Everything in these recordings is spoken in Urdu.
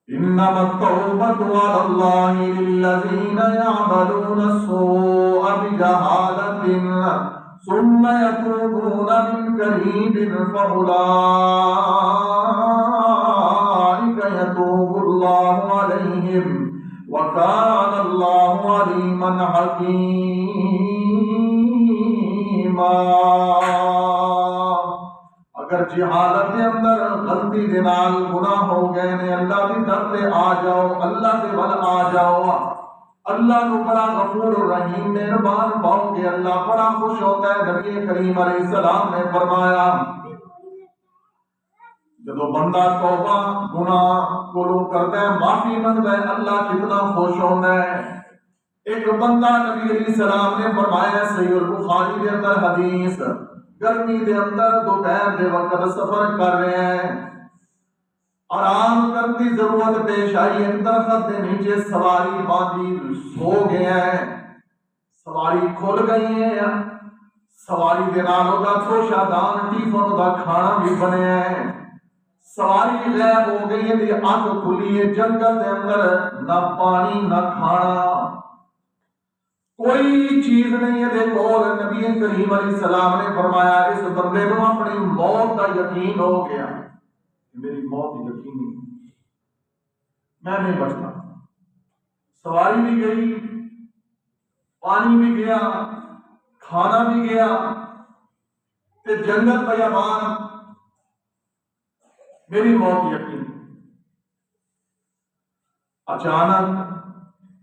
انما التوبة على الله للذين يعملون السوء بجهالة ثم يتوبون من قريب فأولئك يتوب الله عليهم وكان الله عليما حكيما۔ اگر جہالت کے اندر غلطی دے نال گناہ ہو گئے نے، اللہ دی در تے آ جاؤ، اللہ دے ول آ جاؤ، اللہ نو بڑا غفور الرحیم مہربان پاؤ گے، اللہ بڑا خوش ہوتا ہے۔ نبی کریم علیہ السلام نے فرمایا جدو بندہ توبہ گناہ کو کرتا ہے، معافی منگتا ہے، اللہ کتنا خوش ہوتا ہے۔ ایک بندہ نبی علیہ السلام نے فرمایا، صحیح البخاری کے اندر حدیث، گرمی دے اندر دوپہر دے وقت سفر کر رہے ہیں، آرام کرنے کی ضرورت پیش آئی ہے، درخت کے نیچے سواری باندھی سو گئے ہیں، سواری کھل گئی ہے، سواری دے نال دا تھوشا دان ٹیفن دا کھانا بھی بنے ہیں، سواری غائب ہو گئی ہے، آنکھ کھلی ہے، جنگل دے اندر نہ پانی نہ کھانا، کوئی چیز نہیں ہے۔ دیکھو نبی کریم علیہ السلام نے فرمایا اس بندے کو اپنی موت کا یقین ہو گیا، میری موت یقینی، میں نہیں بچتا۔ سواری بھی گئی، پانی بھی گیا، کھانا بھی گیا، تے جنگل بیابان، میری موت یقینی۔ اچانک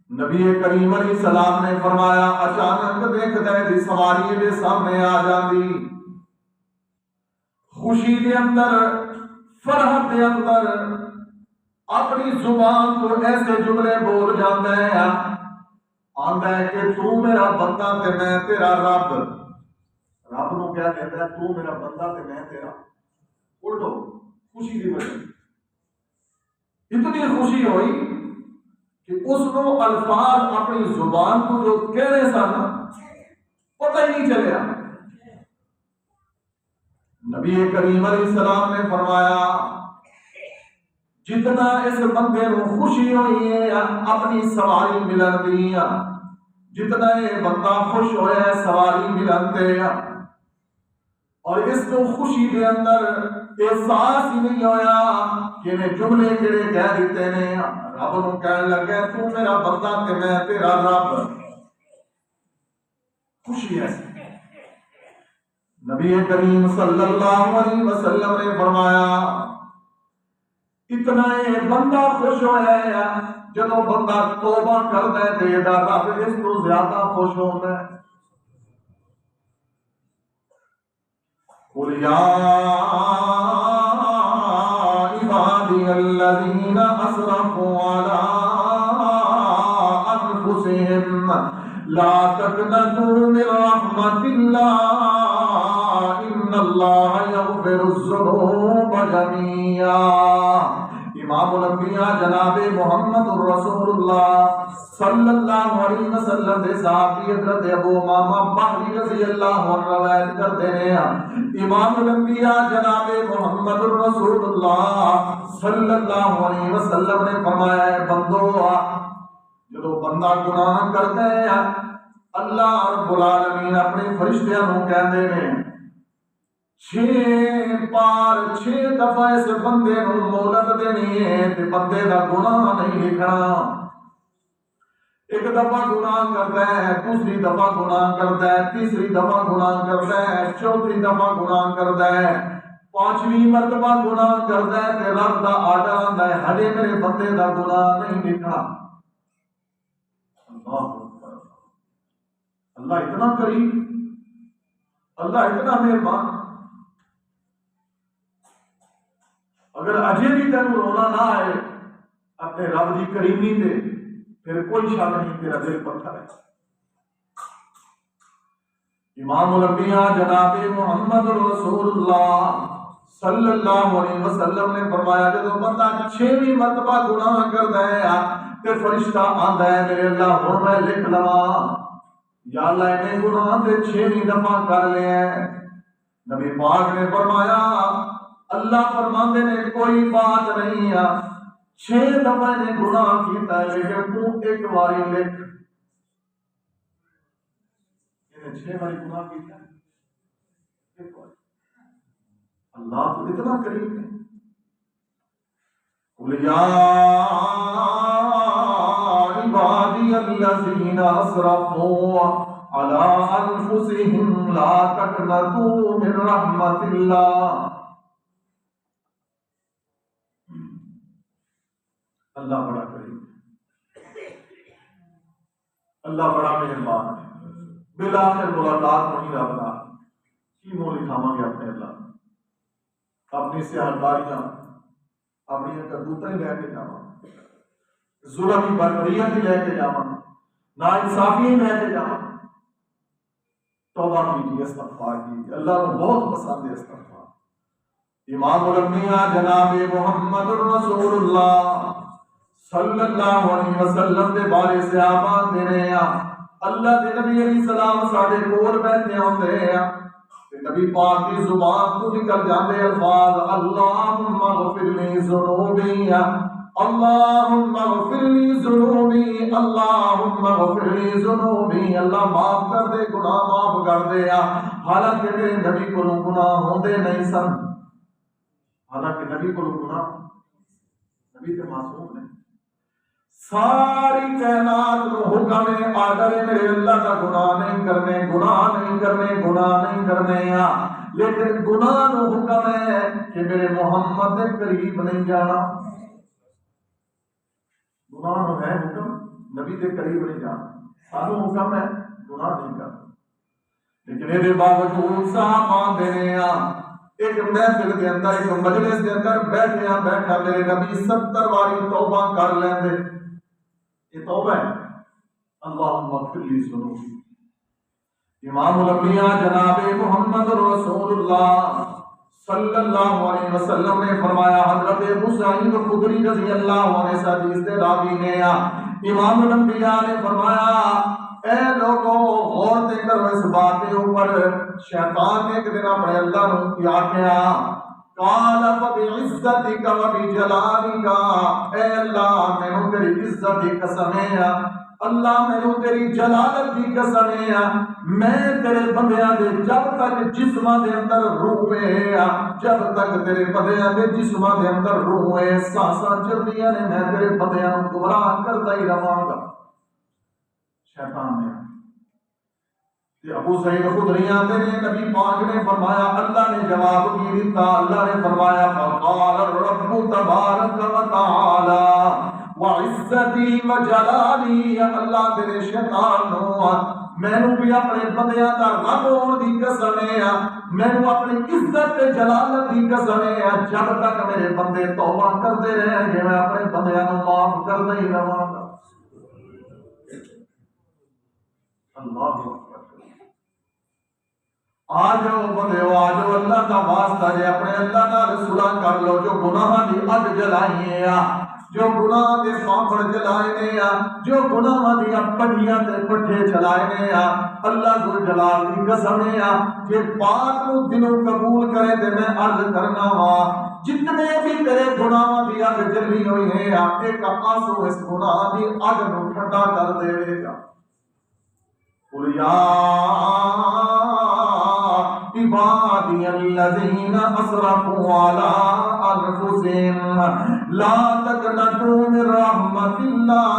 نبی کریم علیہ السلام نے فرمایا، اچانک دیکھتا ہے سواری دے سامنے آ جاندی، خوشی دے اندر، فرحت دے اندر اپنی زبان کو ایسے جملے بول جاتا ہے، آندا ہے کہ تو میرا بندہ تے میں تیرا رب۔ رب نو کیا کہتا ہے؟ تو میرا بندہ تے میں تیرا۔ الٹو خوشی دی وجہ، اتنی خوشی ہوئی کہ اس کو الفاظ اپنی زبان کو جو کہنے سن پتہ ہی نہیں چلیا۔ نبی کریم علیہ السلام نے فرمایا جتنا اس بندے کو خوشی ہوئی ہے اپنی سواری ملن دی، جتنا یہ بندہ خوش ہویا ہے سواری ملن دے، اور اس کو خوشی کے اندر احساس ہی نہیں ہویا کہ انہیں جملے کیڑے کہہ دیتے نے، رب نو کہنے لگے تو میرا بندہ تے میں تیرا رب۔ خوشی ہے۔ نبی کریم صلی اللہ علیہ وسلم نے فرمایا اتنا یہ بندہ خوش ہویا ہے، جدو بندہ توبہ کرتا ہے تے رب اس کو زیادہ خوش ہوتا ہے۔ قل یا عبادی الذین اسرفوا علی انفسهم لا تقنطوا من رحمت اللہ ان اللہ یغفر الذنوب جميعا۔ امام الانبیاء جناب محمد رسول اللہ صلی اللہ علیہ وسلم دے صحابی حضرت ابو امامہ بحری رضی اللہ عنہ روایت کرتے ہیں، امام الانبیاء جناب محمد رسول اللہ صلی اللہ علیہ وسلم نے فرمایا ہے بندو جدو بندہ گناہ کرتا ہے اللہ رب العالمین اپنے فرشتیاں نو کہندے نے 6 بار 6 دفعہ اس بندے نو مہلت دینی ہے تے بندے دا گناہ نہیں لکھنا۔ ایک دفعہ گناہ کرتا ہے، دوسری دفعہ گناہ کرتا ہے، تیسری دفعہ گناہ کرتا ہے، چوتھی دفعہ گناہ کرتا ہے، 5ویں مرتبہ گناہ کرتا ہے تے رب دا آرڈر آندا ہے ہجے میرے بندے دا گناہ نہیں لکھنا۔ اللہ اتنا کریم، اللہ اتنا مہربان، اگر اجے بھی تینوں رونا نہ آئے اپنے رب دی کریمی تے پھر کوئی شک نہیں تیرا دل پتھر ہے۔ امام الانبیاء جناب محمد رسول اللہ صلی اللہ علیہ وسلم نے فرمایا جب بندہ 6ویں مرتبہ گناہ کرتا ہے تے فرشتہ آندا ہے میرے اللہ ہن میں لکھ لواں یا اللہ نے گناہ تے 6ویں دفعہ کر لیا ہے۔ نبی پاک نے فرمایا اللہ فرماندے نے کوئی بات نہیں ہے، 6 دفعہ نے گناہ کیتا ہے لیکن تو ایک باری لکھ انہیں 6 باری گناہ کیتا ہے ایک باری. اللہ تو اتنا قریب ہے. قل یا عبادی الذین اسرفوا علی انفسہم لا تقنطوا من رحمت اللہ. اللہ بڑا قریب ہے, اللہ بڑا مہربان ہے. بالآخر ملاقات نہیں رکھنا کی منہ لکھاواں گے اپنے اللہ اپنی سیاحکاریاں اپنی کرتوتیں لے کے جاواں, ظلم کی بربریاں بھی لے کے جاواں, ناانصافی لے کے جاواں. توبہ کیجیے, استغفار کیجیے, اللہ کو بہت پسند ہے استغفار. امام الانبیاء جناب محمد الرسول اللہ صلی اللہ علیہ وسلم کے بارے سے آباد دے رہے ہیں. اللہ کے نبی علیہ السلام ساڈے کول بیٹھے ہوندے ہیں, نبی پاک کی زبان تو نکل جاندے الفاظ اللہم اغفر لی ذنوبی, اللہم اغفر لی ذنوبی, اللہم اغفر لی ذنوبی. اللہ معاف کر دے, گناہ معاف کر دے. حالانکہ میرے نبی کو گناہ ہوندے نہیں سن, حالانکہ نبی کو گناہ, نبی کے معصوم نے. ساری کائنات کو حکم ہے, آرڈر ہے میرے اللہ کا گناہ نہیں کرنے, گناہ نہیں کرنے, گناہ نہیں کرنے. لیکن گناہ نو حکم ہے کہ میرے محمد کے قریب نہیں جانا. گناہ نو ہے حکم نبی کے قریب نہیں جانا, سانو حکم ہے گناہ نہیں کرنا. لیکن یہ باوجود صاحب دینے ایک محفل کے اندر, ایک مجلس کے اندر بیٹھا میرے نبی 70 باری توبہ کر لیندے. یہ توبہ ہے, اللہم اغفر لی ذنوبی. امام الانبیاء جناب محمد رسول اللہ صلی اللہ علیہ وسلم نے فرمایا, حضرت ابو سعید خدری رضی اللہ عنہ سے حدیث دے راوی نے, امام الانبیاء نے فرمایا اے لوگوں غور دے کرو اس بات کے اوپر. شیطان نے ایک دن اپنے اللہ نے کیا کیا, قال فبعزتک وبجلالک, اے اللہ میں تیری عزت کی قسم ہے, اللہ میں تیری جلالت کی قسم ہے, میں تیرے بندیاں دے جب تک جسماں دے اندر روح ہے, جب تک تیرے بندیاں دے جسماں دے اندر روح ہے, سانساں چلدیاں نے, میں تیرے بندیاں نوں گمراہ کرتا ہی رہاں گا. شیطان نے ابو سعید خدری آتے نے, نبی پاک نے فرمایا, اللہ نے جواب کی دیتا, اللہ نے فرمایا فقال الرب تبارک و تعالی وعزتی وجلالی, اللہ تیرے شیطان نو مینوں بھی اپنے بندیاں دا رب ہون دی قسم ہے, مینوں اپنی عزت تے جلالت دی قسم ہے, جب تک میرے بندے توبہ کرتے رہیں گے میں اپنے بندیاں نو معاف کرتا ہی رہاں گا. اللہ آ جاؤ بندے, آ جاؤ, اللہ کا واسطہ جے اپنے اللہ نال صلح کر لو. جو گناہ دی اگ جلائی ہے, جو گناہ دے پاپڑ جلائے نے, جو گناہ دی پٹھیاں تے پٹھے چلائے نے, اللہ ذوالجلال دی قسم ہے جے پاک نو دلوں قبول کرے تے میں عرض کرنا وا جتنے بھی تیرے گناہ دی اگ جلی ہوئی ہے, ایک آنسو اس گناہ دی اگ نو ٹھنڈا کر دے گا. قل یا عبادی الذین اسرفوا علی انفسہم لا تقنطوا من رحمت اللہ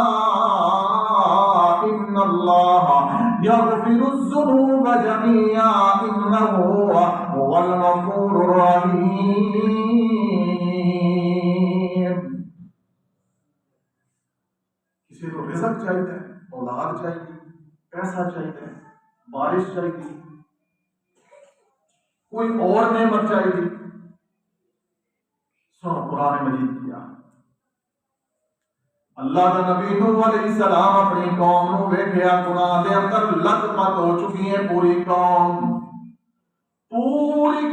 ان اللہ یغفر الذنوب جميعا انہ هو الغفور الرحیم. کسی کو رزق چاہیے, اولاد چاہیے, پیسہ چاہیے, بارش چاہیے, کوئی اور نعمت چاہیے, سنو قرآن مجید کیا. اللہ کا نبی نوح علیہ السلام اپنی قوم نو ویکھیا گناہ دے اندر لت پت ہو چکی ہے. پوری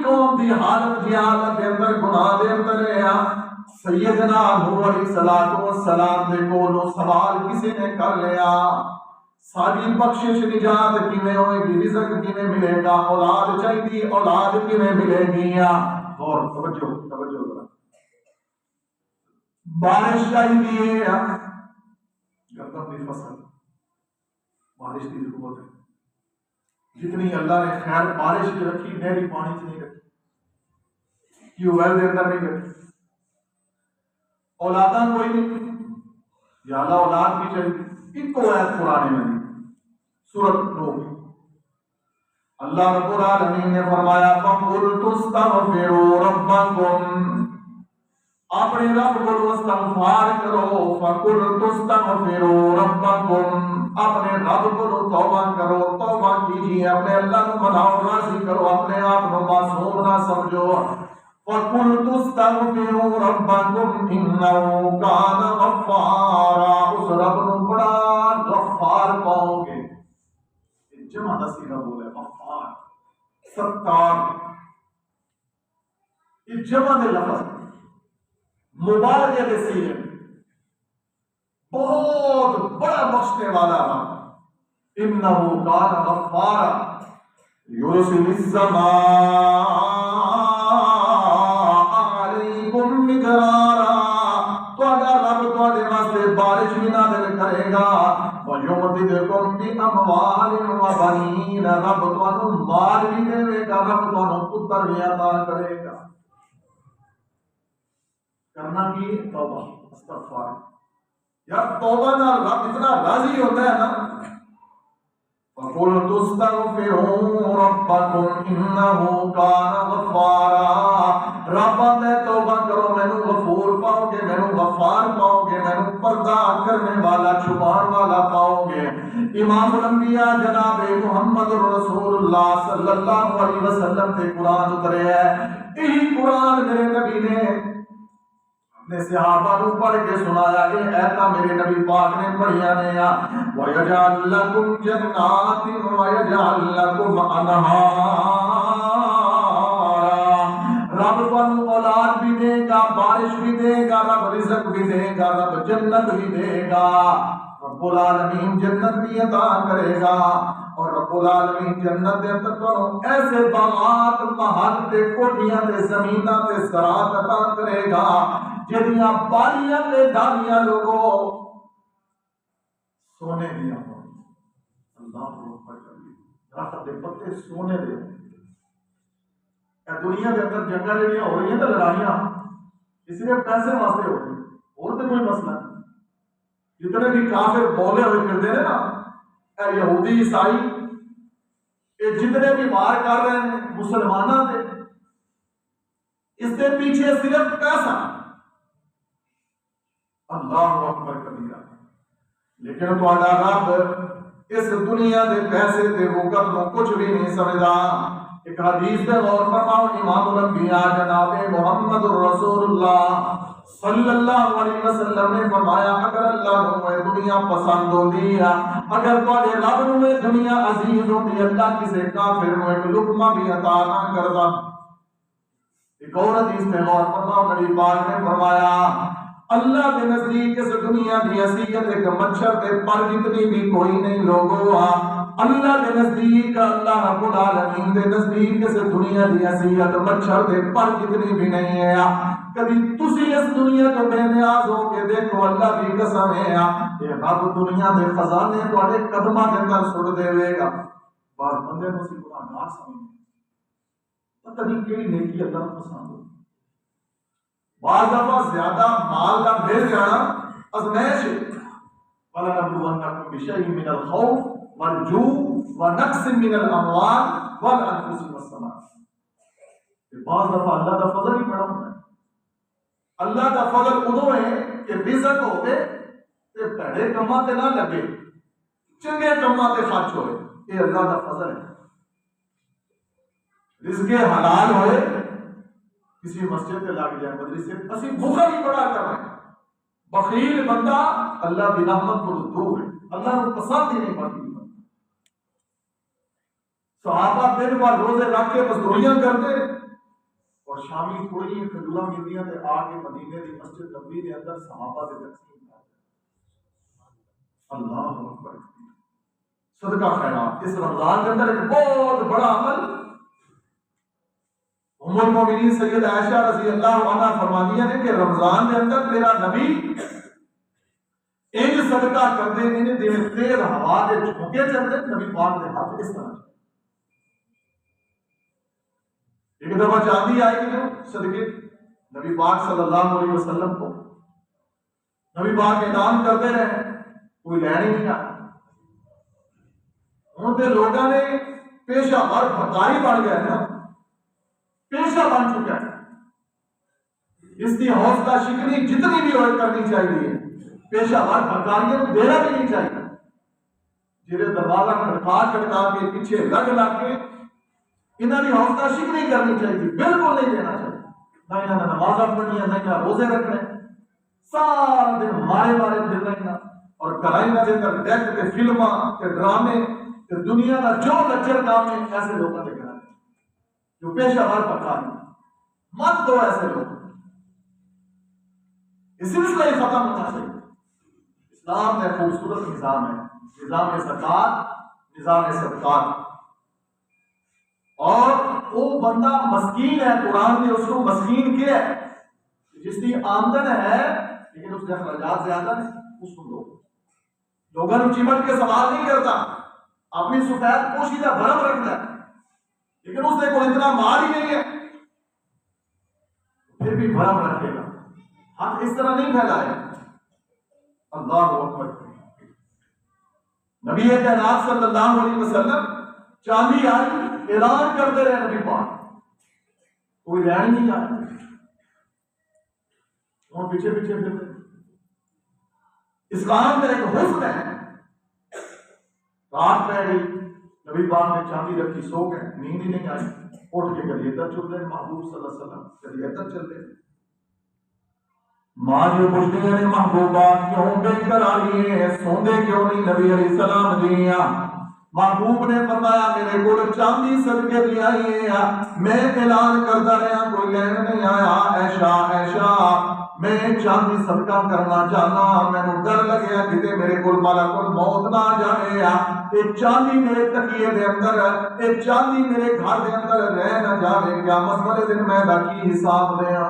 قوم دی حالت دی حالت دے اندر گناہ دے اندر ہے. سیدنا نوح علیہ السلام دے کولوں سوال کسی نے کر لیا, ساری بخشش نجات کیویں ہوئے گی, رزق کیویں ملے گا, اولاد چاہیے اولاد کیویں ملے گی. اور توجہ بارش چاہیے، گندم کی فصل بارش کی ضرورت ہے، جتنی اللہ نے خیر بارش کی رکھی نہری پانی سے نہیں رکھی، ٹیوب ویل کے اندر نہیں رکھی، اولاداں کوئی نہیں، یا اللہ اولاد بھی چاہیے، ایک کو ہے قرآن میں سورۃ نوح، اللہ رب العالمین نے فرمایا فَقُلْتُ اسْتَغْفِرُوا رَبَّكُمْ، اپنے رب کو استغفار کرو، فَقُلْتُ اسْتَغْفِرُوا رَبَّكُمْ، اپنے رب کو توبہ کرو، توبہ کیجیے، اپنے اللہ کو مناؤ، راضی کرو، اپنے آپ کو معصوم نہ سمجھو، فَقُلْتُ اسْتَغْفِرُوا رَبَّكُمْ إِنَّهُ كَانَ غَفَّارًا، اس رب کو بڑا غفار پاؤ گے، جمع نصیرہ بولے غفار ستار، یہ جمع دے لفظ مبالغے کے سیغے، بہت بڑا بخشنے والا رب، انه کان غفارا یرسل السماء علیکم مدرارا، تہاڈا رب تہاڈے واسطے بارش بھی نازل کرے گا، وَيُمْدِدْكُمْ بِأَمْوَالٍ وَبَنِينَ، رب تانوں مال بھی دے گا، رب تانوں پتر بھی عطا کرے گا۔ کرنا کی توبہ استغفار، یار توبہ نہ رب اتنا راضی ہوتا ہے نا، فَقُلْتُ اسْتَغْفِرُوا رَبَّكُمْ إِنَّهُ كَانَ غَفَّارًا، رب نے توبہ کرو، مینوں غفور پاؤ گے، مینوں غفار پاؤ گے، مینوں پردہ کرنے والا چھپان والا پاؤ گے۔ امام الانبیاء جناب محمد رسول اللہ صلی اللہ علیہ وسلم تے قرآن اترے ہے، یہی قرآن میرے نبی نے نے صحابہ کو پڑھ کے سنایا، یہ ایتا میرے نبی پاک نے پڑھیا نے، وَيَجْعَلْ لَكُمْ جَنَّاتٍ وَيَجْعَلْ لَكُمْ أَنْهَارًا، رب تانوں اولاد بھی دے گا، بارش بھی دے گا، رب رزق بھی دے گا، رب جنت بھی دے گا، رب العالمین جنت بھی عطا کرے گا، اور رب العالمین جنت دے اندر تانوں ایسے باغات، محل تے کوٹھیاں تے زمیناں تے زراعت عطا کرے گا جہاں بالیاں تے ڈالیاں لوگوں سونے دیا ہوں، اللہ اکبر کبیر، درخت دے پتے سونے دے ہوں۔ دنیا کے اندر جنگاں جڑیاں ہو رہی ہیں نا، لڑائیاں اس لیے پیسے واسطے ہو رہی ہیں، اور تو کوئی مسئلہ نہیں۔ جتنے بھی کافر بولے ہوئے کرتے ہیں نا، اے یہودی عیسائی، یہ جتنے بھی وار کر رہے ہیں مسلمانوں سے، اس کے پیچھے صرف پیسہ، اللہ اکبر کبیرہ، لیکن تہاڈا رب اس دنیا دے پیسے تے وقت نو کچھ بھی نہیں سمجھدا۔ ایک حدیث پہ غور فرماؤ، امام الانبیاء جناب محمد رسول اللہ صلی اللہ علیہ وسلم نے فرمایا، اگر اللہ نو یہ دنیا پسند ہوتی ہے، اگر تہاڈے رب نو یہ دنیا عزیز ہوتی، اللہ کسی کافر نو ایک لقمہ بھی عطا نہ کردا۔ ایک اور حدیث پہ غور فرماؤ، نبی پاک نے فرمایا، اللہ کے نزدیک اس دنیا کی حیثیت ایک مچھر کے پر جتنی بھی کوئی نہیں لوگوں، اللہ کے نزدیک، اللہ رب العالمین کے نزدیک اس دنیا کی حیثیت مچھر کے پر جتنی بھی نہیں ہے۔ کبھی تسی اس دنیا کو بے نیاز ہو کے دیکھو، اللہ کی قسم ہے یہ رب دنیا کے خزانے تہاڈے قدماں دے اندر سٹ دے گا۔ بعض بندے نوں سی گناہگار سمجھدے، پتہ نہیں کیڑی نیکی اللہ کو پسند ہو۔ بعض دفعہ زیادہ مال کا مل جانا ازمائش ہے، وَلَنَبْلُوَنَّكُمْ بِشَيْءٍ مِّنَ الْخَوْفِ وَالْجُوعِ وَنَقْصٍ مِّنَ الْأَمْوَالِ وَالْأَنفُسِ وَالثَّمَرَاتِ۔ بعض دفعہ اللہ کا فضل ہی بڑا ہوتا ہے۔ اللہ کا فضل ادو ہے کہ رزق ہوئے تے بھڑے کماں تے نہ لگے، چنگے کماں تے خرچ ہوئے، یہ اللہ کا فضل ہے۔ رزق حلال ہوئے، کسی مسجد تے لگ جائے، مدرسے اسی بخل ہی بڑا کر رہے ہیں، بخیل بندہ اللہ کی رحمت کو دور ہے، اللہ کو پسند ہی نہیں پڑتی۔ صحابہ دن بھر روزے رکھ کے مزدوریاں کرتے اور شامی تھوڑی کھجوراں ملدیاں تے آ کے مدینے دی مسجد نبوی دے اندر صحابہ دے تقسیم کرتے۔ اللہ اکبر، صدقہ خیرات اس رمضان کے اندر ایک بہت بڑا عمل ام المومنین سید عائشہ رضی اللہ عنہا فرماتی ہیں کہ رمضان کے اندر میرا نبی انج صدقہ کرتے انج دن تیز ہوا دے جھونکے چلتے نبی پاک دے ہاتھ اس طرح ایک دفعہ چاندی آئے گی جو صدقے نبی پاک صلی اللہ علیہ وسلم کو نبی پاک اعلان کرتے رہے کوئی لے نہیں آیا ان کے لوگوں نے پیشہ ور بھکاری بن گیا نا پیشہ بن چکا ہے اس کی حوصلہ شکنی جتنی بھی ہوئے کرنی چاہیے پیشہ ور بھکاریوں کو دینا بھی نہیں چاہیے جیسے دروازہ کھڑکا کے پیچھے لگ کے انہوں نے حوصلہ شکنی کرنی چاہیے بالکل نہیں دینا چاہیے نہ انہوں نے نمازاں پڑھنی نہ انہوں روزے رکھنے سارا دن مارے پھر رہنا اور کرائنا کے اندر ڈیک کے فلماں کے ڈرامے کے دنیا کا جو لچر کام ہے ایسے لوگوں نے کرا جو پیشہ ور پکانے مت دو ایسے لوگ اس سلسلہ ہی ختم ہونا چاہیے اسلام میں خوبصورت نظام ہے نظام زکات نظام صدقات اور وہ بندہ مسکین ہے قرآن نے اس کو مسکین کیا ہے جس کی آمدن ہے لیکن اس کے اخراجات زیادہ ہیں اس کو لوگوں نے چمٹ کے سوال نہیں کرتا اپنی سفید پوشیدہ بھرم رکھتا ہے لیکن اس نے کوئی اتنا مال ہی نہیں ہے پھر بھی بھرم رکھے گا ہاتھ اس طرح نہیں پھیلائے اللہ اکبر نبی کائنات صلی اللہ علیہ وسلم چاندی آئی اعلان کرتے رہے نبی پاک کوئی رہن نہیں آیا اور پیچھے پھرتے اسلام میں ایک حسن ہے رات پہ گئی نبی پاک نے چاندی رکھی سو گئے نیند ہی نہیں آئی اٹھ کے کبھی ادھر چلتے محبوب صلی اللہ علیہ وسلم کبھی ادھر چلتے ماں جو پوچھتی ہیں محبوبات کیوں بے قراری ہے سوندے کیوں نہیں نبی علیہ السلام دیا محبوب نے فرمایا میرے کو چاندی صدقے دی آئی ہے میں اعلان کرتا رہا کوئی لین نہیں آیا ایشا ایشا میں چاندی صدقہ کرنا چاہنا میں نے ڈر لگیا کہ میرے کو ملک الموت نہ جائے یہ چاندی میرے تکیے دے اندر یہ چاندی میرے گھر دے اندر رہ نہ جائے کیا مسئلے دن میں دا کی حساب لیا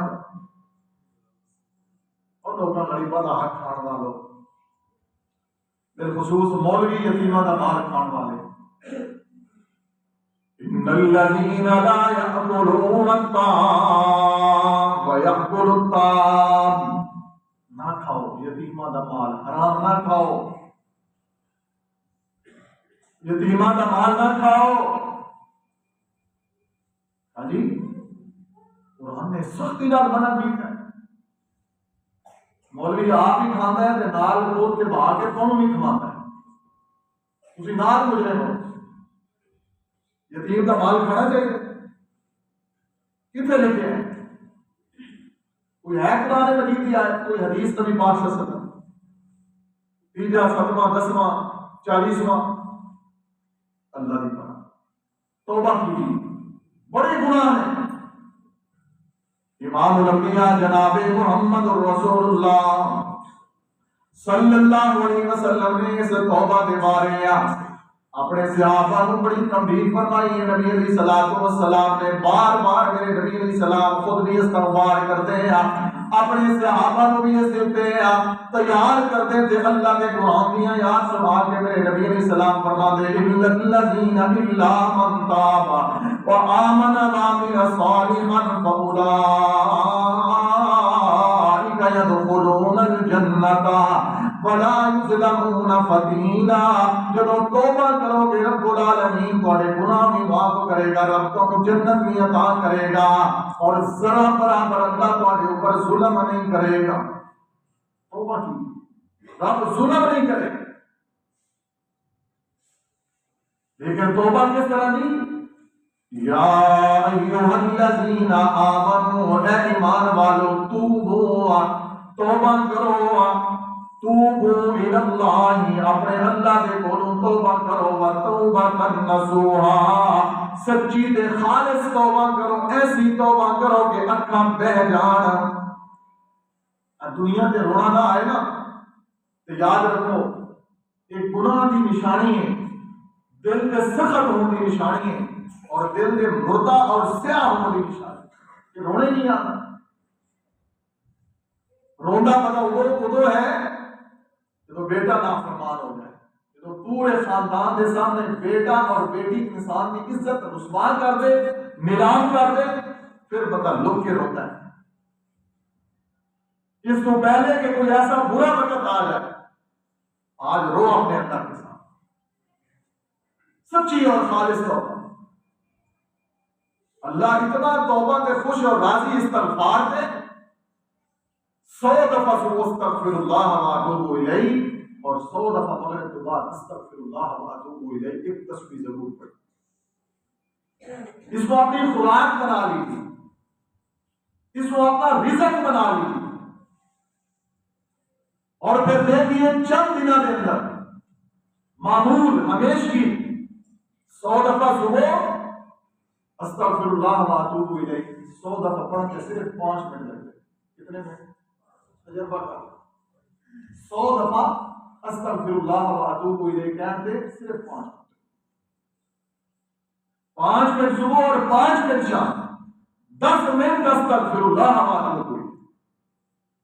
اور لوگوں کا بڑا حق کھان والوں بالخصوص مولوی یتیمہ دا مال کھان والے ان الذين لا يأكلون الطعام ويأكل الطعام نہ کھاؤ یتیمہ دا مال حرام نہ کھاؤ یتیمہ دا مال نہ کھاؤ ہاں جی قرآن نے سختی نال منع کیا ہے مولوی آپ ہی کھاتا ہے تے نال روز کے باہر کے کون بھی کھاتا ہے اسی نال مجرے ہو یتیم کا مال کھانا چاہیے کتنے لکھے ہیں کوئی ہے قرآن مجید کی آیت کوئی حدیث نبی پاک صلی اللہ علیہ وسلم تیجا ستواں دسواں 40واں اللہ دی پناہ توبہ کیجیے بڑے گناہ ہیں امام الانبیاء جناب محمد رسول اللہ صلی اللہ علیہ وسلم نے اس توبہ کے بارے اپنے صحابہ کو بڑی تنبیہ فرمائی ہے نبی علیہ الصلوۃ والسلام نے بار بار میرے نبی علیہ السلام خود بھی استغفار کرتے ہیں اپنے صحابہ کو بھی اس دیتے ہیں تیار کرتے تھے اللہ کے قرآن کی آیات سنا کے میرے نبی علیہ السلام فرماتے ہیں الذین الا من تاب وآمن وعمل صالحا فاولئک يدخلون الجنۃ ولا يظلمون فتیلا جب توبہ کرو گے رب العالمین تمہارے گناہ بھی معاف کرے گا رب تم جنت بھی عطا کرے گا اور ذرا برابر اللہ تمہارے اوپر ظلم نہیں کرے گا توبہ کی رب ظلم نہیں کرے گا لیکن توبہ کس طرح دی یا ایھا الذین آمنوا اے ایمان والو توبہ کرو توبو الاللہ اپنے اللہ دے کولوں توبہ کرو وتوبۃ نصوحا سچی تے خالص توبہ کرو ایسی توبہ کرو کہ اکھاں بہ جان دنیا تے رونا نہ آئے نا تے یاد رکھو ایک گناہ کی نشانی ہے دل کے سخت ہونے کی نشانی ہے اور دل کے مردہ اور سیاہ ہونے کی نشانی کہ رونے نہیں آتا. رونا پتا ادو ہے جب بیٹا نافرمان ہو جائے، جب پورے خاندان کے سامنے بیٹا اور بیٹی انسان کی عزت رسوا کر دے، نیلام کر دے، پھر پتا لک کے روتا ہے. اس کو پہلے کہ کوئی ایسا برا وقت آ جائے، آج رو اپنے اللہ کے ساتھ سچی اور خالص توبہ. اللہ اتنا توبہ کے خوش اور راضی استغفار دے، 100 دفعہ صبح استغفر اللہ واتوب الیہ اور 100 دفعہ مغرب کے بعد استغفر اللہ واتوب الیہ ایک تسبیح ضرور پڑھیں. اس کو اپنی خوراک بنا لیجیے، اس کو اپنا رزق بنا لیجیے، اور پھر دیکھیے چند دنوں کے اندر معمول ہمیشہ 100 دفعہ صبح استغفر اللہ واتوب الیہ 100 دفعہ پڑھ کے صرف 5 منٹ لگتے. کتنے منٹ؟ تجربہ کر. 100 دفعہ استغفر اللہ واتوب الیہ کہتے صرف 5 منٹ. 5 منٹ صبح اور 5 منٹ شام، 10 منٹ استغفر اللہ واتوب الیہ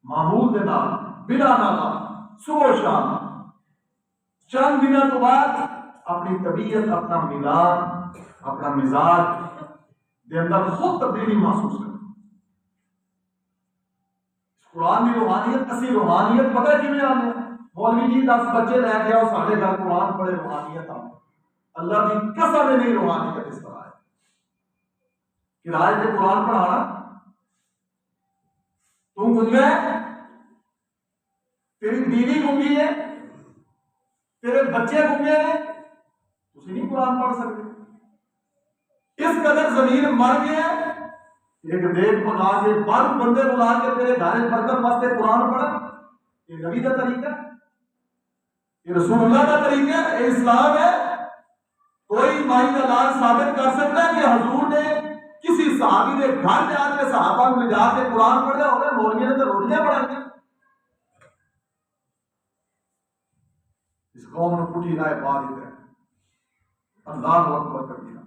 معمول کے نام بلا نالا صبح و شام. چند دنوں کے بعد اپنی طبیعت، اپنا مزاج، اپنا مزاج دے اندر خود تبدیلی محسوس کریں. قرآن کی روحانیت، اسی روحانیت پتہ ہے کیوں آنے؟ مولوی جی 10 بچے لے کے آؤ سارے گھر قرآن پڑھے، روحانیت آ. اللہ کی قسم نہیں روحانیت اس طرح ہے. کرائے پہ قرآن پڑھانا، تم گنگا ہے، تیری بیوی گنگی ہے، تیرے بچے گنگے ہیں، تسی نہیں قرآن پڑھ سکتے. اس قدر زمین مر گیا، ایک دیکھ بنا کے 12 بندے بلا کے تیرے گھر برکت واسطے قرآن پڑھا. یہ نبی کا طریقہ، یہ رسول اللہ کا طریقہ، یہ اسلام ہے. کوئی مائی کا لال ثابت کر سکتا ہے کہ حضور نے کسی صحابی نے گھر جا کے صحابہ کو لے جا کے قرآن پڑھا ہوگا؟ مولوی نے تو روٹیاں پڑھا دی. اس قوم نے پوٹھی رائے پا دیتا ہے. اللہ اکبر کر دیا.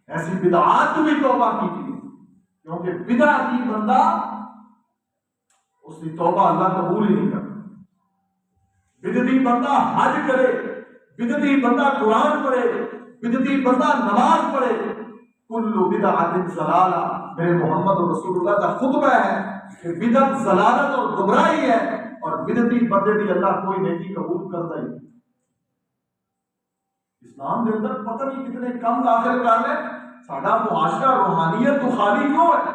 ایسی بدعات بھی توبہ کیجیے، کیونکہ بدعتی بندہ اس کی توبہ اللہ قبول ہی نہیں کرتا. بدعتی بندہ حج کرے، بدعتی بندہ قرآن پڑھے، بدعتی بندہ نماز پڑھے، کل بدعت ضلالہ. میرے محمد رسول اللہ کا خطبہ ہے کہ بدعت ضلالت اور گمراہی ہے، اور بدعتی بندے بھی اللہ کوئی نیکی قبول کرتا ہی. اسلام کے اندر پتہ نہیں کتنے کم داخل کر لیں. ساڈا معاشرہ روحانیت تو خالی کیوں ہے؟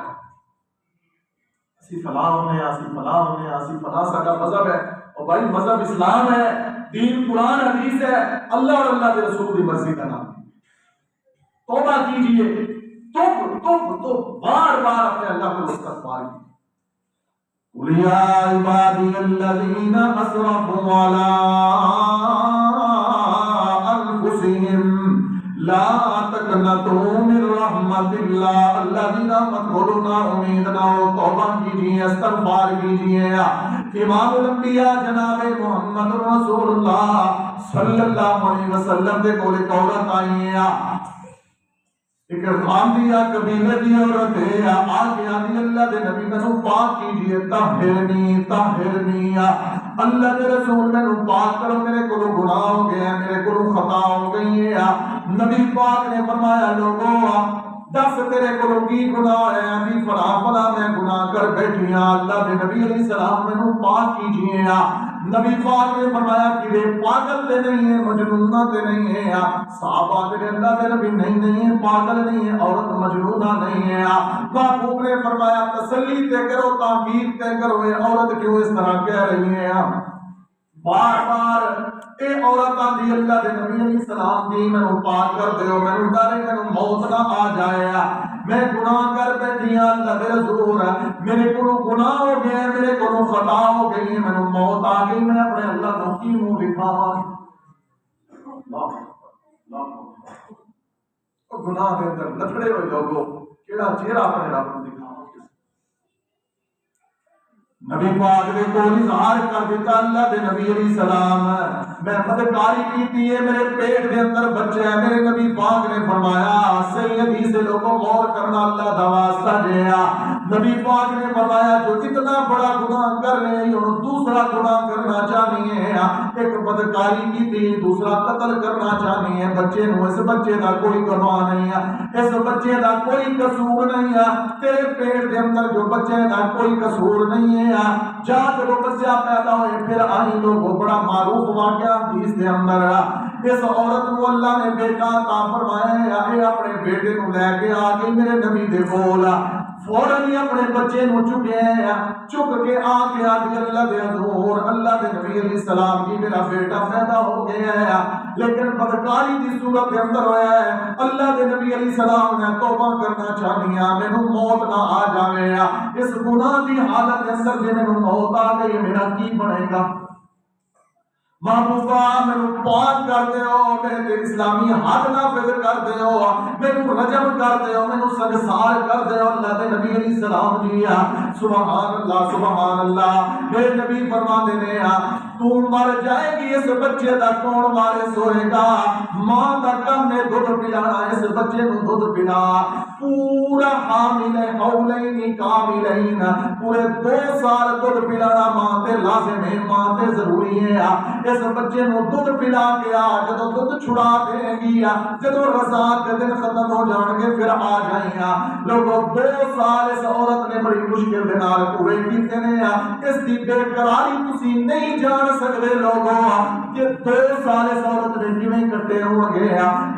اسی فلاں ہونے، اسی فلاں ہونے، اسی فلاں ساڈا مذہب ہے. اور بھائی مذہب اسلام ہے، دین قرآن حدیث ہے، اللہ اور اللہ کے رسول کی مرضی کا نام. توبہ کیجیے، تو بار بار اپنے اللہ کو استغفار کیجیے. قُلْ يَا عِبَادِيَ الَّذِينَ أَسْرَفُوا عَلَىٰ أَنفُسِهِمْ لَا تَقْنَطُوا مِن رَحْمَتِ اللَّهِ. اللہ کی رحمت کو نہ امید نہ ہو. توبہ کیجیے، استغفار کیجیے. امام الانبیاء جناب محمد رسول اللہ صلی اللہ علیہ وسلم کے کول ایک عورت آئی ہے، ایک غامدیہ قبیلے کی عورت ہے. آگے آدھی اللہ دے نبی میں پاک کیجئے، طہرنی طہرنی. اللہ کے رسول میں پاک کرو، میرے کو گناہ ہو گیا، میرے کو خطا ہو گئی ہے. نبی پاک نے فرمایا لوگوں دس تیرے کو کی گناہ ہے؟ ابھی فلاں فلاں میں گناہ کر بیٹھی ہوں. اللہ کے نبی علیہ السلام میں پاک کیجئے. نبی پاک نے فرمایا کہ وہ پاگل تے نہیں ہے، مجنونہ تے نہیں ہے. صحابہ نے اللہ کے نبی نہیں ہے، پاگل نہیں ہے، عورت مجنونہ نہیں ہے. محبوب نے فرمایا تسلی تے کرو، تعمیر تے کرو، یہ عورت کیوں اس طرح کہہ رہی ہے؟ بار بار اے عورت آدھی اللہ کے نبی علیہ السلام دی میں پاک کر دیو، میں ڈر ہے میں موت نہ آ جائے، میں گناہ کر بیٹھی ہوں. اللہ کے رسول میرے کو گناہ ہو گیا، میرے کو خطا ہو گئی، میں موت آ گئی، میں اپنے اللہ کو کی منہ دکھاواں؟ گناہ کے اندر لتڑے ہوئے لوگوں کیڑا چہرہ اپنے رب کو دکھاواں؟ نبی پاک نے کو اظہار کر دیتا اللہ دے نبی علیہ السلام میں بدکاری کیتی ہے میرے پیٹ دے اندر بچہ ہے میرے نبی پاک نے فرمایا صحیح حدیث سے لوگوں غور کرنا اللہ دا واسطہ دیا نبی پاک نے فرمایا جو اتنا بڑا گناہ کر رہے ہیں انہوں دوسرا گناہ کرنا چاہنی ہے ایک بدکاری کیتی دوسرا قتل کرنا چاہنی ہے بچے نو اس بچے دا کوئی گناہ نہیں ہے اس بچے دا کوئی قصور نہیں ہے تیرے پیٹ دے اندر جو بچے دا کوئی قصور نہیں ہے جا جب بچہ پیدا ہوئے پھر آئی لوگوں بڑا معروف واقعہ حدیث دے اندر اس عورت کو اللہ نے بیٹا عطا فرمایا ہے اپنے بیٹے کو لے کے آ گئی میرے نبی دے کول فوراً ہی اپنے بچے نو چکے ہیں چک کے آ کے آدھی اللہ دے حضور اللہ دے نبی علیہ السلام کی میرا بیٹا پیدا ہو گیا ہے لیکن بدکاری دی صورت کے اندر ہویا ہے اللہ دے نبی علیہ السلام نے توبہ کرنا چاہنی ہے مینوں موت نہ آ جاوے اس گناہ دی حالت کے اندر جے مینوں موت آ گئی میرا کی بنے گا محبوبہ مینوں پاک کر دیو میرے اسلامی حد نافذ کر دیو مینوں رجم کر دیو مینوں سنسار کر دیو اللہ دے نبی علیہ السلام جی سبحان اللہ میرے نبی فرما دینے تو مر جائے گی اس بچے دا کون وارث ہوئے گا ماں دا کم نے دودھ پلانا اس بچے نو دودھ پلا پورا حامل حولین کاملین پورے 2 سال دودھ پلانا ماں تے لازم ہے ماں تے ضروری ہے اس بچے نو دودھ پلا کے جدو دودھ چھڑا دے گی جدو رضاعت کے دن ختم ہو جان گے پھر آ جائیں لوگوں 2 سال اس عورت نے بڑی مشکل دے نال پورے کیتے نے اس دی بے قراری تسی نہیں جان سکتے لوگوں کہ 2 سال اس عورت نے کیویں کٹے ہون گے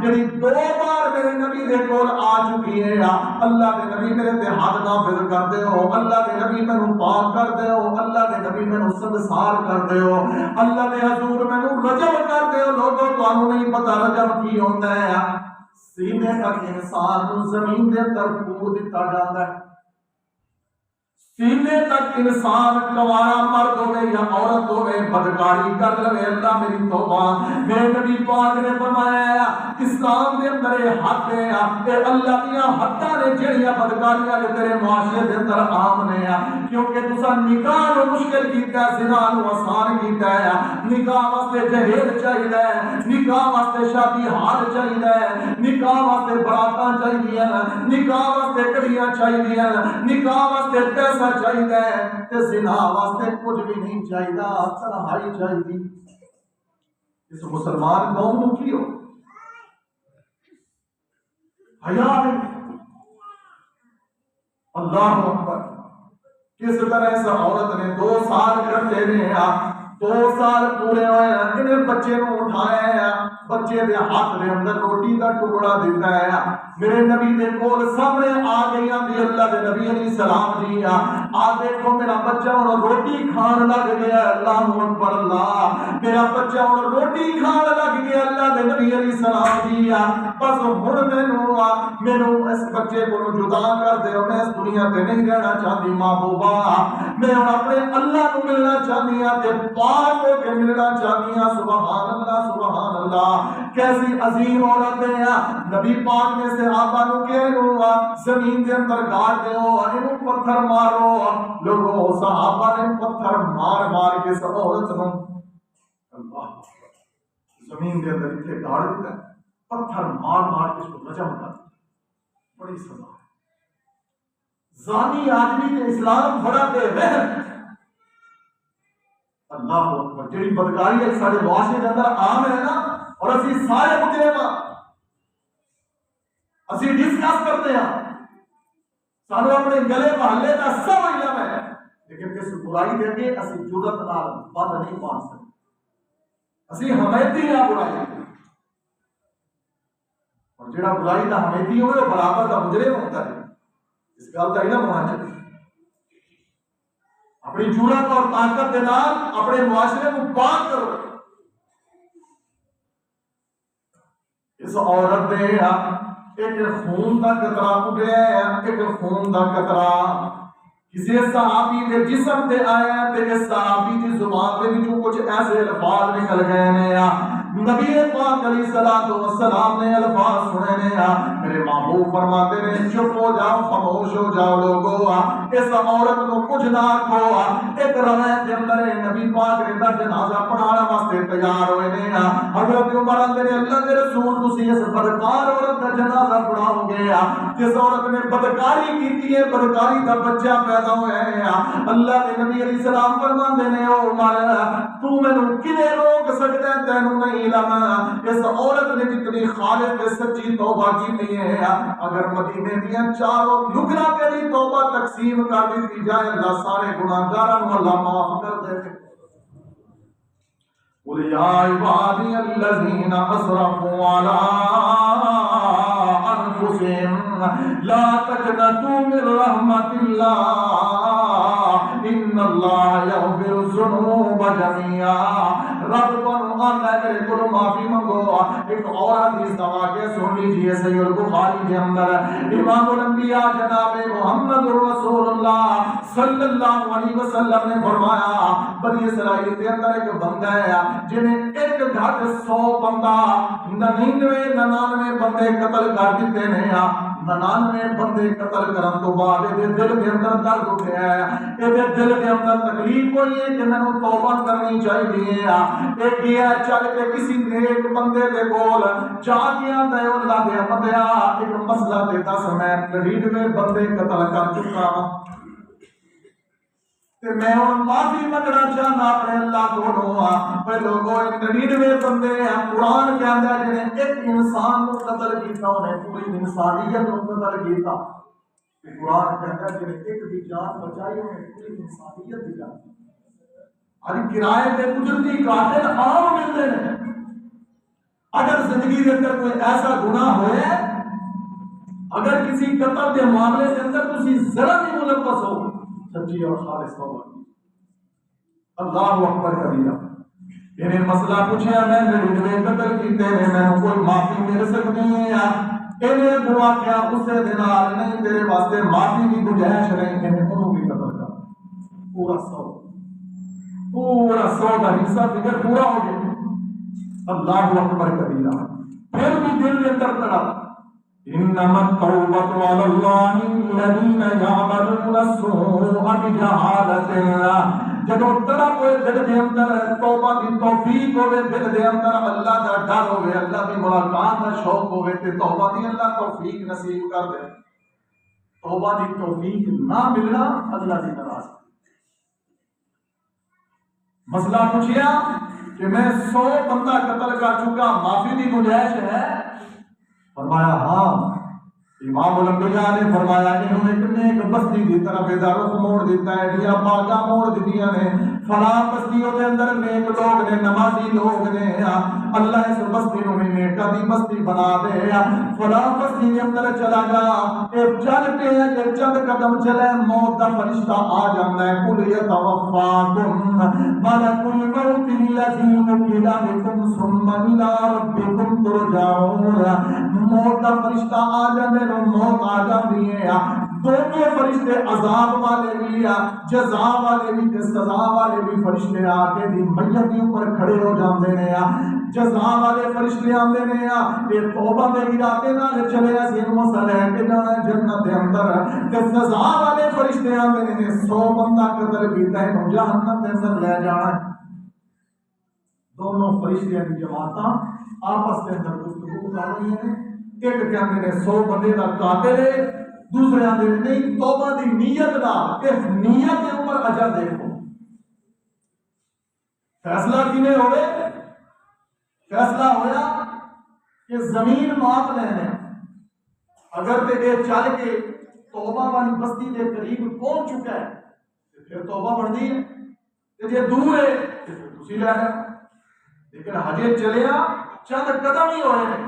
جڑی 2 بار میرے نبی دے کول آ چکی ہے اللہ دے نبی میرے تے ہاتھ نافذ کر دیو اللہ دے نبی مینوں پاک کر دیو اللہ دے نبی مینوں سنسار کر دیو اللہ دے حضور مینوں رجم کر دیو لوگوں تانوں نہیں پتہ رجم کی ہوندا ہے سینے تک انسان نوں زمین دے اندر پور دتا جاندا ہے سینے تک انسان کوارا مرد ہوئے یا عورت ہوئے بدکاری کر لے اللہ میری توبہ میرے نبی پاک نے فرمایا اسلام دے اندر یہ حد ہے اے اللہ دیاں حداں نے جڑیاں بدکاریاں نے تیرے معاشرے دے اندر عام نے کیونکہ تساں نکاح نو مشکل کیتا ہے زنا نو آسان کیتا ہے نکاح واسطے جہیز چاہیے نکاح واسطے شادی ہار چاہیے نکاح واسطے براتاں چاہیے نکاح واسطے کڑیاں چاہیے نکاح واسطے پیسہ چاہیے تے زنا واسطے کچھ بھی نہیں چاہیے تنہائی چاہیے اس مسلمان قوم نو کی ہو حیا ہے اللہ اکبر کس طرح اس عورت نے 2 سال کرتے رہے 2 سال پورے ہوئے انہیں بچے نو اٹھایا بچے دے ہاتھ دے اندر روٹی دا ٹکڑا دیتا ہے میرے نبی دے کول سامنے آ گئی دی اللہ دے نبی علیہ السلام جی دیکھو میرا بچہ ہن روٹی کھان لگ گیا اللہ اکبر اللہ میرا بچہ ہن روٹی کھان لگ گیا اللہ دے نبی علیہ السلام جی بس ہن مینوں اس بچے کو جدا کر دے میں اس دنیا تے نہیں رہنا چاہتی محبوبہ میں ہن اپنے اللہ کو ملنا چاہتی ہوں تے پاک ہو کے ملنا چاہتی ہوں سبحان اللہ کیسی عظیم عورت ہے نبی پاک نے صحابہ نو کہا زمین کے اندر گاڑ دیو انہوں پتھر مارو لوگوں صحابہ نے پتھر مار مار کے سب عورت نو اللہ زمین کے اندر اتنے گاڑ دیتا ہے پتھر مار مار کے اس کو رجم کر بڑی سزا ہے زانی آدمی نے اسلام بڑا بے رحم اللہ اکبر جڑی بدکاری ہے سارے معاشرے کے اندر عام ہے نا اور اسی سارے مجرم اسی ڈسکس کرتے ہیں سانو اپنے گلے محلے کا سب علم ہے لیکن اس برائی دے کے اسی جرأت نال بند نہیں پا سکتے اسی حمایتی ہیں برائی اور جڑا برائی دا حمایتی ہوئے وہ برابر دا مجرم ہوتا ہے اس گل کا علم ہونا چاہیے اپنی جرأت اور طاقت کے نال اپنے معاشرے کو پاک کرو اس عورت نے ایک خون کا قطرہ اٹھیا ہے ایک خون کا قطرہ کسی صحابی کے جسم تے آیا تے اس صحابی کی زبان دے وچوں کچھ ایسے الفاظ نکل گئے نے نبی پاک علیہ الصلوۃ والسلام نے الفاظ سنے نے میرے محبوب فرماتے نے چپ ہو جاؤ خاموش ہو جاؤ لوگو اس عورت کو کچھ نہ کہو ایک روایت کے اندر نبی پاک نے جنازہ پڑھانے واسطے تیار ہوئے نے حضرت عمر اندر اللہ کے رسول تسی اس بدکار عورت کا جنازہ پڑھاؤ گے جس عورت نے بدکاری کی ہے بدکاری کا بچہ پیدا ہوا ہے اللہ کے نبی علیہ السلام فرماتے نے او عمر تو مینوں کنے روک سکتا ہے تینوں نہیں علم اس عورت نے جتنی خالص کے سچی توبہ کی ہے اگر مدینے دیا چاروں لگنا تیری توبہ تقسیم کر دی جائے اللہ سارے گناہگاراں کو اللہ معاف کر دے قل یا عبادی الذین اسرفوا علی انفسهم لا تقنطوا من رحمت اللہ ان اللہ یغفر الذنوب جميعا رب کو آتا ہے میرے کو معافی منگو ایک اور حدیث واقعہ سن لیجئے صحیح البخاری کے اندر امام الانبیاء جناب محمد رسول اللہ صلی اللہ علیہ وسلم نے فرمایا بنی اسرائیل کے اندر ایک بندہ ہے جنہیں ایک گھٹ 100 بندہ 99 بندے قتل کر دیتے ہیں 99 بندے قتل کرن تو بعد دے دل کے اندر درد اٹھیا ہے اے دل کے اندر تکلیف ہوئی ہے کہ میں نے توبہ کرنی چاہیے ایک یہ چل کے کسی نیک بندے دے کول جا کے آندا ہے اللہ دے بندیا ایک مسئلہ تے دس میں 99 بندے قتل کر چکا تے میں ہن معافی منگنا چاہنا اپنے اللہ کو اے لوگوں 99 بندے ہیں قرآن کہندا ہے جنے ایک انسان کو قتل کیتا انہیں پوری انسانیت کو قتل کیتا قرآن کہتا ہے کہ ایک بھی جان بچائی انہیں پوری انسانیت دی جان ابھی کرائے پہ قدرتی قاتل عام ملتے ہیں اگر زندگی کے اندر کوئی ایسا گناہ ہوئے اگر کسی قتل کے معاملے کے اندر کسی ذرا بھی ملوث ہو سچی اور خالص توبہ اللہ اکبر کبیرہ انہیں مسئلہ پوچھا میں نے قتل کیتے ہیں میں کوئی معافی مل سکتی ہے انہیں دعا کیا اسے دنال نہیں تیرے واسطے معافی کی گنجائش نہیں انہیں انہوں بھی قتل کر پورا 100 کا حصہ فکر پورا ہو گیا اللہ اکبر کبیرہ پھر بھی دل کے اندر تڑا انما التوبۃ علی اللہ الذین یعملون السوء بجہالۃ جدو تڑا کوئی دل کے اندر توبہ کی توفیق ہوئے دل کے اندر اللہ کا ڈر ہوئے اللہ کی ملاقات کا شوق ہوئے تے توبہ کی اللہ توفیق نصیب کر دے توبہ کی توفیق نہ ملنا اللہ کی ناراض مسئلہ پوچھیا کہ میں 100 بندہ قتل کر چکا معافی کی گنجائش ہے فرمایا ہاں امام الانبیاء نے فرمایا انہوں نے کتنے ایک بستی کی طرف ادارت موڑ دیتا ہے دیا باغا موڑ دیا نے فلاں بستیوں کے اندر نیک لوگ نے نمازی لوگ نے اللہ اس بستی نو نیکا دی بستی بنا دے فلاں بستی کے اندر چلا جا ایک چل کے کہ چند قدم چلے موت دا فرشتہ آ جاتا ہے قل یتوفاکم ملک الموت الذی وکل بکم ثم الی ربکم ترجعون موت دا فرشتہ آ جاندے نو موت آ جاندی ہے دونوں فرشتے عذاب والے بھی جزا والے بھی تے سزا والے بھی فرشتے آ کے دی میت کے اوپر کھڑے ہو جاندے نے جزا والے فرشتے آندے نے یہ توبہ دے ارادے نال چلے اسیں مسئلہ کہ جانا جنت دے اندر تے سزا والے فرشتے آندے نے 100 بندہ قتل کیتا ہے جہنم دے اندر لے جانا دونوں فرشتے دی جماعتاں آپس میں اندر گفتگو کر رہی ہیں ایک کہندے نے 100 بندے دا قاتل ہے دوسرے آدھے نہیں توبہ دی نیت دا اس نیت کے اوپر اجر دیکھو فیصلہ کینے ہوئے فیصلہ ہویا کہ زمین ماپ لینے اگر تے اے چل کے توبہ والی بستی کے قریب پہنچ چکا ہے پھر توبہ بڑھ دی ہے تے جے دور ہے پھر تسی لے آئے لیکن ہجے چلیا چند قدم ہی ہوئے ہیں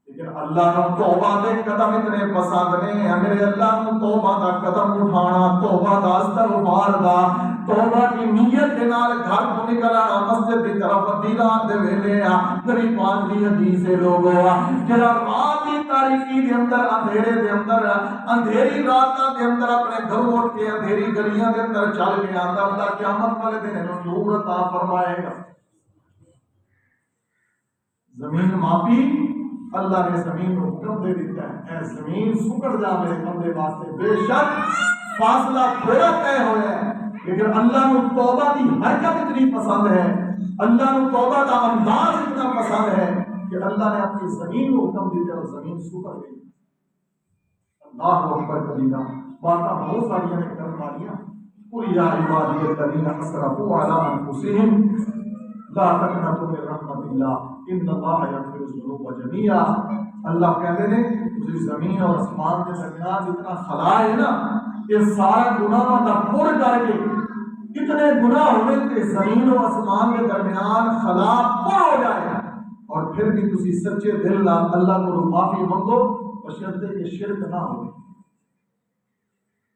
لیکن اللہ کا توبہ دے قدم اتنے پسند نہیں ہے میرے اللہ کو توبہ کا قدم اٹھانا توبہ دا استغفار دا توبہ کی نیت کے نال گھر کو نکلنا مسجد کی طرف دیدار دے ویلے نبی پاک دی حدیث ہے لوگو جڑا رات کی تاریکی دے اندر اندھیرے دے اندر اندھیری راتاں دے اندر اپنے گھر اٹھ کے اندھیری گلیاں دے اندر چل کے آندا اللہ قیامت والے دن نور عطا فرمائے گا زمین ماپی اللہ نے زمین کو حکم دے دیتا ہے اے زمین سکڑ جا میرے بندے واسطے، بے شک فاصلہ تھوڑا طے ہوا ہے لیکن اللہ کو توبہ کی حرکت اتنی پسند ہے، اللہ کو توبہ کا انداز اتنا پسند ہے کہ اللہ نے اپنی زمین کو حکم دیا اور زمین سکڑ گئی۔ اللہ اکبر کبیرہ، باتیں بہت ساری نے کرنے والیاں۔ قل یا عبادی الذین اسرفوا علی انفسہم لا تقنطوا من رحمت اللہ ان اللہ یغفر الذنوب جميعا۔ اللہ کہتے ہیں کہ زمین اور آسمان کے درمیان جتنا خلا ہے نا، یہ سارا گناہوں کا پور کر کے اتنے گناہ ہوئے کہ زمین و آسمان کے درمیان خلا پور ہو جائے، اور پھر بھی تسی سچے دل نال اللہ کو معافی منگو بشرطے کہ شرک نہ ہو۔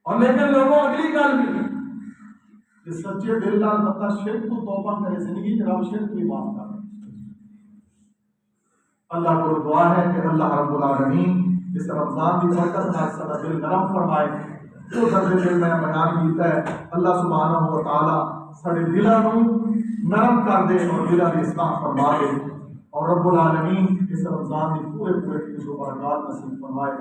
اور لیکن لوگوں اگلی گل بھی کہ سچے دل نال بندہ شرک کو توبہ کرے، زندگی رب شرک بھی معاف کر۔ اللہ کو دعا ہے کہ اللہ رب العالمین اس رمضان کی برکت سے سارا دل نرم فرمائے۔ جو درد دل میں بیان کیتا ہے اللہ سبحانہ و تعالی سارے دلوں کو نرم کر دے اور دلوں کی اصلاح فرما دے، اور رب العالمین اس رمضان کی پورے پورے برکات نصیب فرمائے۔